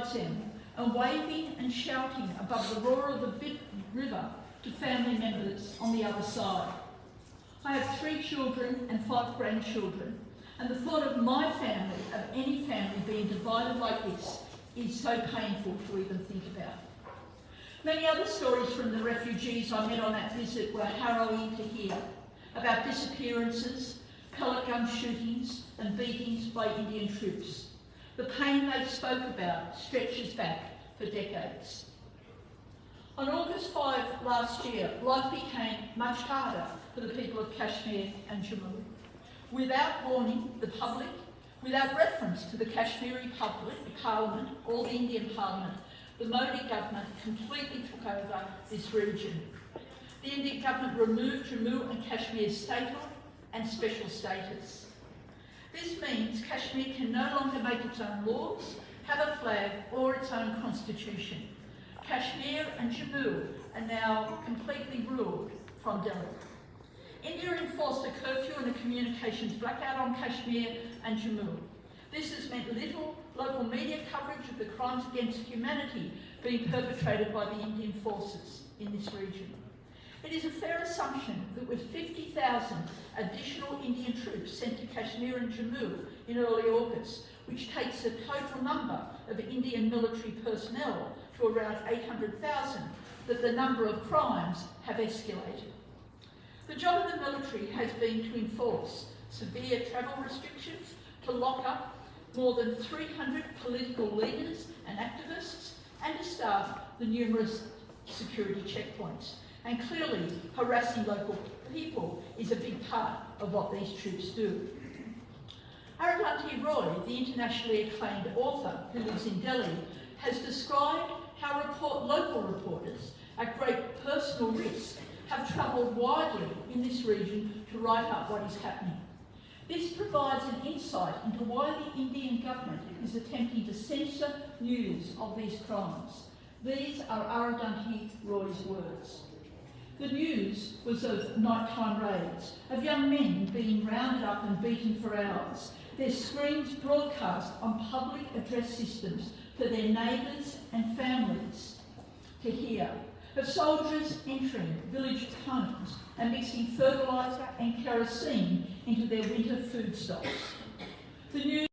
besides them and waving and shouting above the roar of the river to family members on the other side. I have 3 children and 5 grandchildren, and the thought of my family, of any family being divided like this, is so painful to even think about. Many other stories from the refugees I met on that visit were harrowing to hear, about disappearances, pellet gun shootings and beatings by Indian troops. The pain they spoke about stretches back for decades. On August 5 last year, life became much harder for the people of Kashmir and Jammu. Without warning the public, without reference to the Kashmiri public, the Parliament, or the Indian Parliament, the Modi government completely took over this region. The Indian government removed Jammu and Kashmir's statehood and special status. This means Kashmir can no longer make its own laws, have a flag, or its own constitution. Kashmir and Jammu are now completely ruled from Delhi. India enforced a curfew and a communications blackout on Kashmir and Jammu. This has meant little local media coverage of the crimes against humanity being perpetrated by the Indian forces in this region. It is a fair assumption that with 50,000 additional Indian troops sent to Kashmir and Jammu in early August, which takes the total number of Indian military personnel to around 800,000, that the number of crimes have escalated. The job of the military has been to enforce severe travel restrictions, to lock up more than 300 political leaders and activists, and to staff the numerous security checkpoints. And clearly, harassing local people is a big part of what these troops do. Arundhati Roy, the internationally acclaimed author who lives in Delhi, has described how local reporters, at great personal risk, have travelled widely in this region to write up what is happening. This provides an insight into why the Indian government is attempting to censor news of these crimes. These are Arundhati Roy's words. The news was of nighttime raids, of young men being rounded up and beaten for hours, their screams broadcast on public address systems for their neighbours and families to hear, of soldiers entering village homes and mixing fertiliser and kerosene into their winter food stocks. The news